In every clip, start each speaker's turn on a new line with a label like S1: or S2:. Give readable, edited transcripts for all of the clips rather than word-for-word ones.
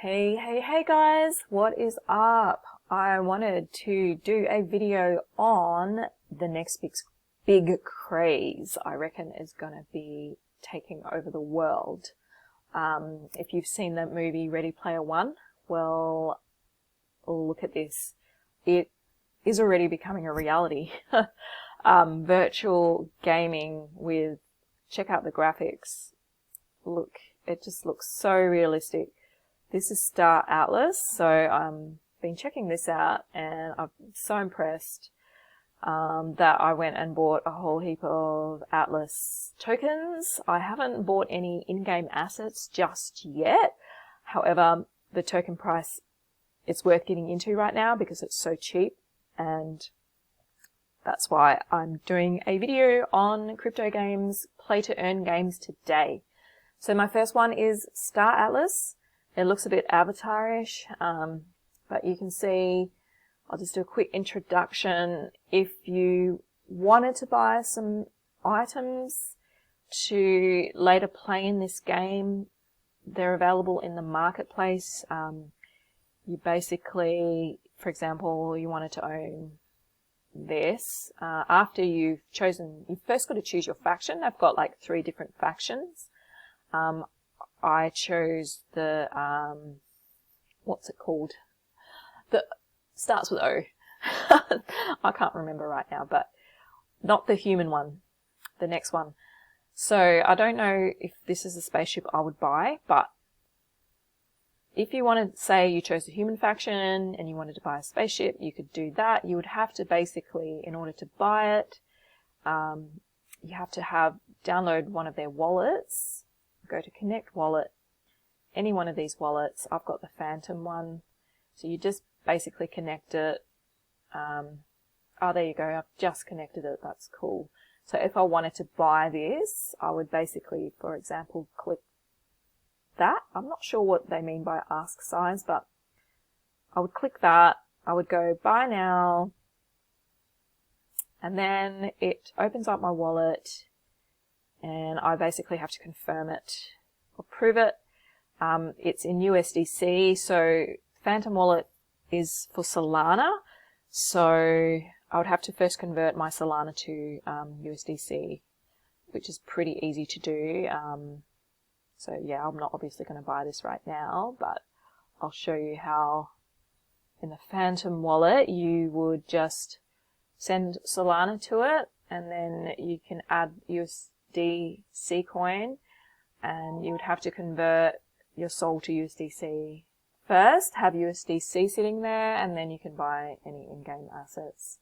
S1: Hey guys, what is up? I wanted to do a video on the next big craze I reckon is going to be taking over the world. If you've seen that movie Ready Player One, well, look at this. It is already becoming a reality. Virtual gaming with, check out the graphics. Look, it just looks so realistic. This is Star Atlas, so I've been checking this out and I'm so impressed that I went and bought a whole heap of Atlas tokens. I haven't bought any in-game assets just yet. However, the token price, it's worth getting into right now because it's so cheap, and that's why I'm doing a video on crypto games, play-to-earn games today. So my first one is Star Atlas. It looks a bit avatar-ish, but you can see, I'll just do a quick introduction. If you wanted to buy some items to later play in this game, they're available in the marketplace. You basically, for example, you wanted to own this. After you've chosen, you've first got to choose your faction. They've got like 3 different factions. I chose the, what's it called? The starts with O. I can't remember right now, but not the human one, the next one. So I don't know if this is a spaceship I would buy, but if you wanted, say you chose the human faction and you wanted to buy a spaceship, you could do that. You would have to basically, in order to buy it, you have to download one of their wallets. Go to connect wallet, any one of these wallets. I've got the Phantom one, so you just basically connect it. Oh, there you go, I've just connected it. That's cool. So if I wanted to buy this, I would basically, for example, click that. I'm not sure what they mean by ask size, but I would click that. I would go buy now, and then it opens up my wallet, and I basically have to confirm it or prove it. It's in USDC, so Phantom Wallet is for Solana, so I would have to first convert my Solana to USDC, which is pretty easy to do. So yeah, I'm not obviously going to buy this right now, but I'll show you how in the Phantom Wallet you would just send Solana to it, and then you can add USDC coin, and you would have to convert your Sol to USDC first, have USDC sitting there, and then you can buy any in-game assets.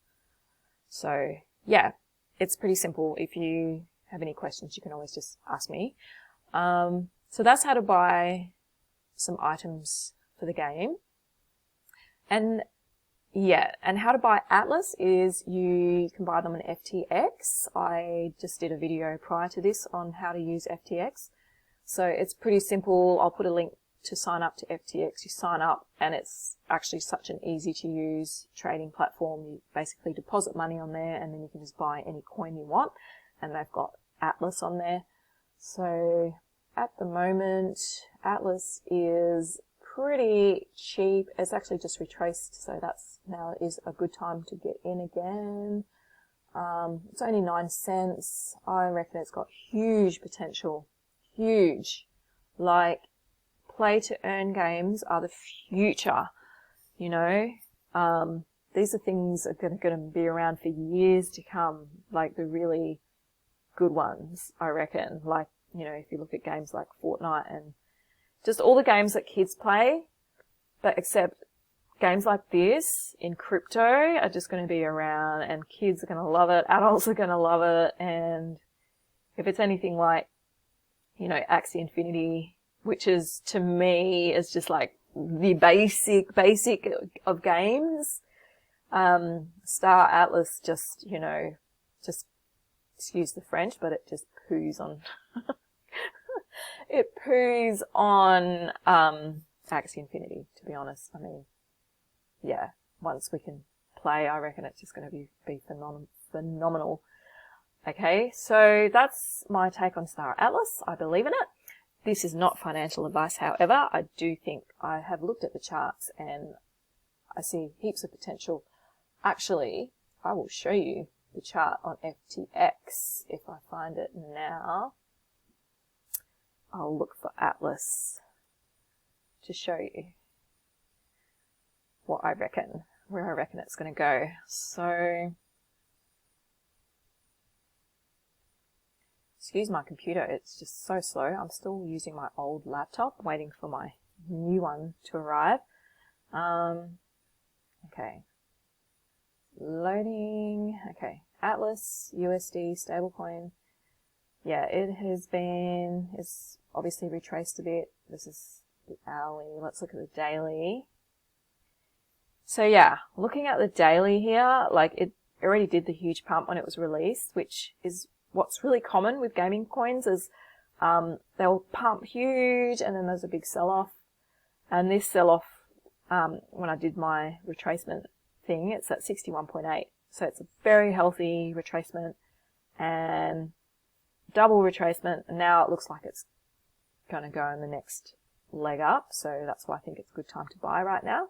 S1: So yeah, it's pretty simple. If you have any questions, you can always just ask me. So that's how to buy some items for the game. And yeah, and how to buy Atlas is you can buy them on FTX. I just did a video prior to this on how to use FTX. So it's pretty simple. I'll put a link to sign up to FTX. You sign up and it's actually such an easy to use trading platform. You basically deposit money on there and then you can just buy any coin you want, and they've got Atlas on there. So at the moment, Atlas is pretty cheap. It's actually just retraced, so that's now is a good time to get in again. It's only 9 cents. I reckon it's got huge potential. Huge. Like, play to earn games are the future, you know. These are things that are going to be around for years to come, like the really good ones, I reckon. Like, you know, if you look at games like Fortnite and just all the games that kids play, but except games like this in crypto are just going to be around, and kids are going to love it, adults are going to love it, and if it's anything like, you know, Axie Infinity, which is, to me, is just like the basic of games, Star Atlas just, you know, just, excuse the French, but it just poos on it poos on Axie Infinity, to be honest. I mean, yeah, once we can play, I reckon it's just going to be phenomenal. Okay, so that's my take on Star Atlas. I believe in it. This is not financial advice, however. I do think I have looked at the charts and I see heaps of potential. Actually, I will show you the chart on FTX if I find it now. I'll look for Atlas to show you what I reckon, where I reckon it's going to go. So, excuse my computer, it's just so slow. I'm still using my old laptop, waiting for my new one to arrive. Okay. Loading. Okay. Atlas, USD, stablecoin. Yeah, it's obviously retraced a bit. This is the hourly. Let's look at the daily. So yeah, looking at the daily here, like it already did the huge pump when it was released, which is what's really common with gaming coins is they'll pump huge and then there's a big sell-off. And this sell-off, when I did my retracement thing, it's at 61.8. So it's a very healthy retracement and double retracement. And now it looks like it's going to go in the next leg up. So that's why I think it's a good time to buy right now.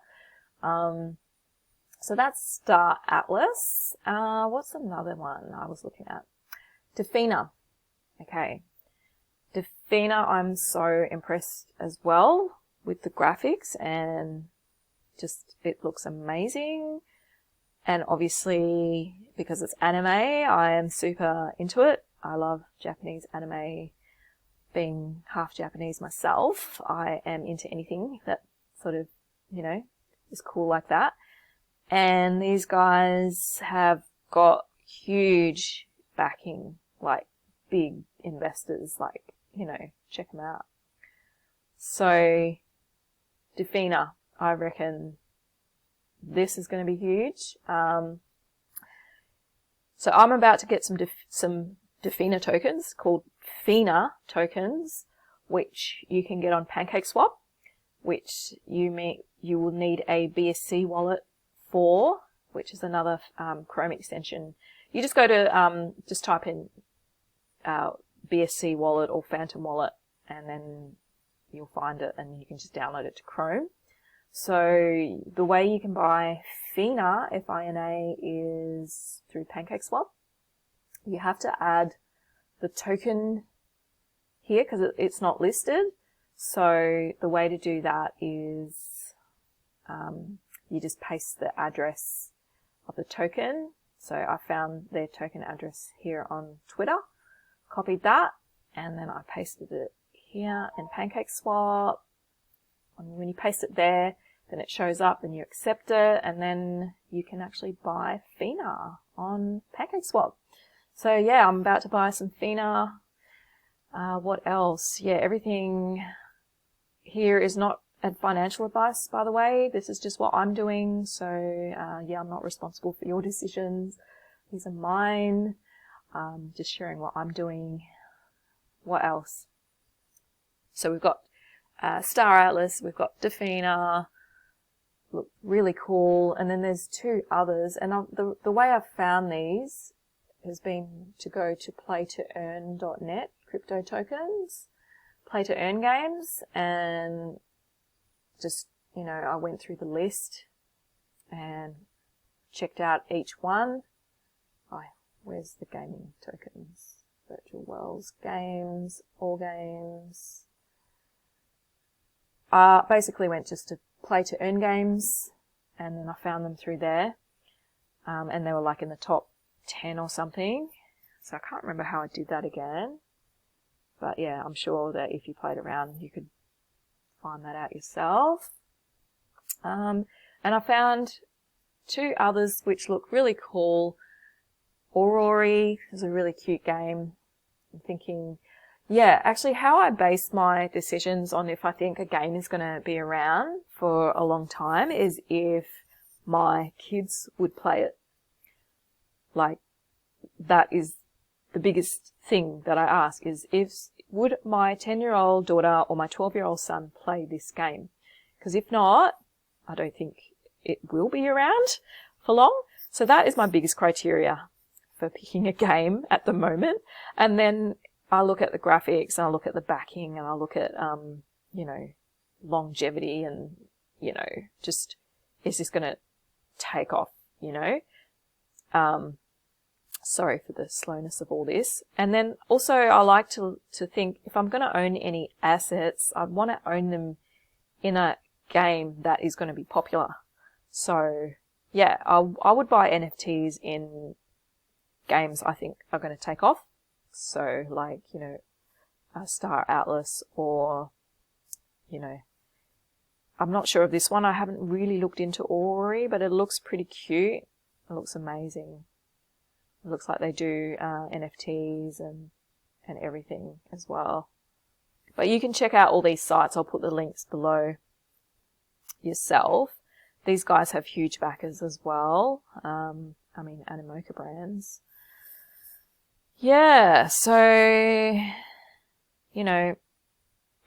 S1: So that's Star Atlas. What's another one I was looking at? Defena. Okay. Defena, I'm so impressed as well with the graphics and just it looks amazing. And obviously, because it's anime, I am super into it. I love Japanese anime. Being half Japanese myself, I am into anything that sort of, is cool like that. And these guys have got huge backing, like big investors, like, check them out. So, Defena, I reckon this is going to be huge. So I'm about to get some Defena tokens called Fena tokens, which you can get on PancakeSwap, which you will need a BSC wallet for, which is another Chrome extension. You just go to just type in BSC wallet or Phantom wallet, and then you'll find it, and you can just download it to Chrome. So the way you can buy Fena, F-I-N-A, is through PancakeSwap. You have to add the token here because it's not listed. So the way to do that is you just paste the address of the token. So I found their token address here on Twitter, copied that, and then I pasted it here in PancakeSwap. And when you paste it there, then it shows up and you accept it, and then you can actually buy Fena on PancakeSwap. So yeah, I'm about to buy some Fena. What else? Yeah, everything here is not financial advice, by the way. This is just what I'm doing. So yeah, I'm not responsible for your decisions. These are mine. Just sharing what I'm doing. What else? So we've got Star Atlas, we've got Defena, look really cool, and then there's two others, and the way I've found these has been to go to playtoearn.net, crypto tokens, play to earn games, and just, I went through the list and checked out each one. Where's the gaming tokens? Virtual Worlds, games, all games. Basically went just to play to earn games, and then I found them through there, and they were like in the top 10 or something. So I can't remember how I did that again, but yeah, I'm sure that if you played around, you could find that out yourself. And I found two others which look really cool. Aurori is a really cute game. I'm thinking, yeah, actually how I base my decisions on if I think a game is going to be around for a long time is if my kids would play it. Like, that is the biggest thing that I ask is would my 10-year-old daughter or my 12-year-old son play this game? Because if not, I don't think it will be around for long. So that is my biggest criteria for picking a game at the moment. And then I look at the graphics and I look at the backing and I look at, you know, longevity and, you know, just, is this going to take off, you know? Sorry for the slowness of all this. And then also I like to think if I'm going to own any assets, I want to own them in a game that is going to be popular. So yeah, I would buy NFTs in games I think are going to take off. So like, you know, Star Atlas or, you know, I'm not sure of this one. I haven't really looked into Ori, but it looks pretty cute. It looks amazing. It looks like they do NFTs and everything as well. But you can check out all these sites. I'll put the links below yourself. These guys have huge backers as well. I mean, Animoca Brands. Yeah, so, you know,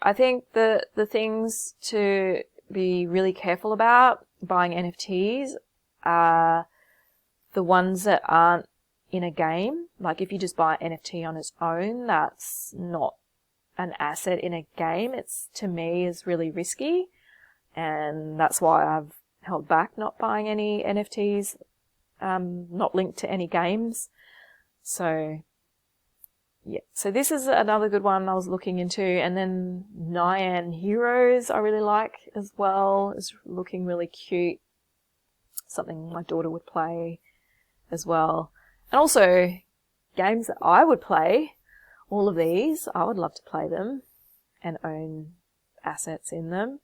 S1: I think the things to be really careful about buying NFTs are the ones that aren't in a game. Like if you just buy an NFT on its own, that's not an asset in a game. It's, to me, is really risky. And that's why I've held back not buying any NFTs, not linked to any games. So yeah, so this is another good one I was looking into. And then Nyan Heroes I really like as well. It's looking really cute. Something my daughter would play as well. And also games that I would play, all of these, I would love to play them and own assets in them.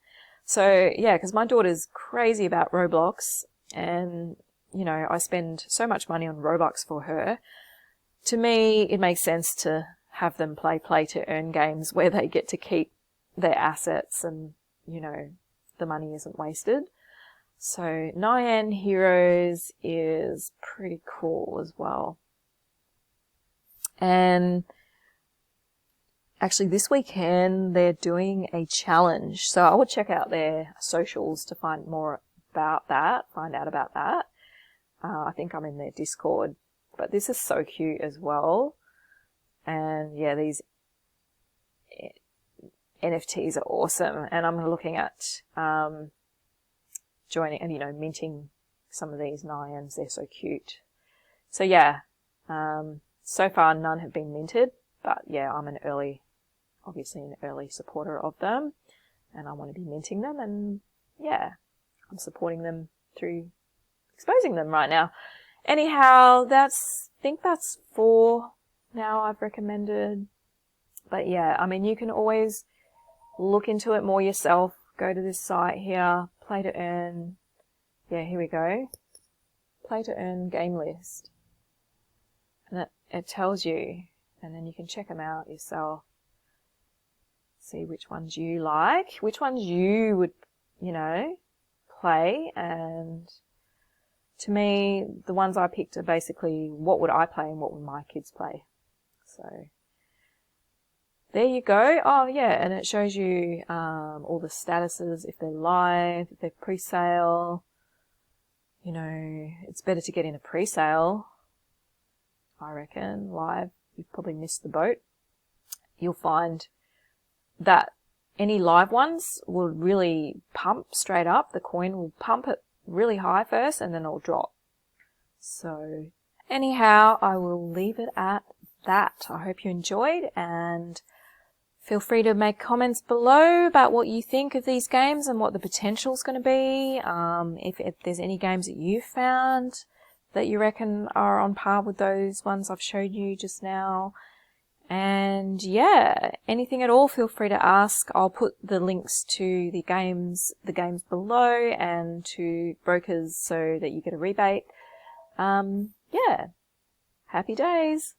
S1: So yeah, because my daughter's crazy about Roblox and, you know, I spend so much money on Robux for her. To me, it makes sense to have them play to earn games where they get to keep their assets and, you know, the money isn't wasted. So Nyan Heroes is pretty cool as well. And actually this weekend they're doing a challenge. So I would check out their socials to find more about that, find out about that. I think I'm in their Discord. But this is so cute as well. And yeah, these NFTs are awesome. And I'm looking at joining and, you know, minting some of these Nyans. They're so cute. So yeah, so far none have been minted. But yeah, I'm obviously an early supporter of them. And I want to be minting them. And yeah, I'm supporting them through exposing them right now. Anyhow, I think that's 4 now I've recommended. But yeah, I mean, you can always look into it more yourself. Go to this site here, play to earn. Yeah, here we go. Play to earn game list. And it tells you, and then you can check them out yourself. See which ones you like, which ones you would, you know, play. And to me, the ones I picked are basically what would I play and what would my kids play. So there you go. Oh yeah, and it shows you all the statuses, if they're live, if they're pre-sale. You know, it's better to get in a pre-sale, I reckon. Live, you've probably missed the boat. You'll find that any live ones will really pump straight up. The coin will pump it really high first and then it'll drop. So anyhow, I will leave it at that. I hope you enjoyed, and feel free to make comments below about what you think of these games and what the potential is going to be. If there's any games that you've found that you reckon are on par with those ones I've showed you just now. And yeah, anything at all, feel free to ask. I'll put the links to the games below and to brokers so that you get a rebate. Yeah, happy days.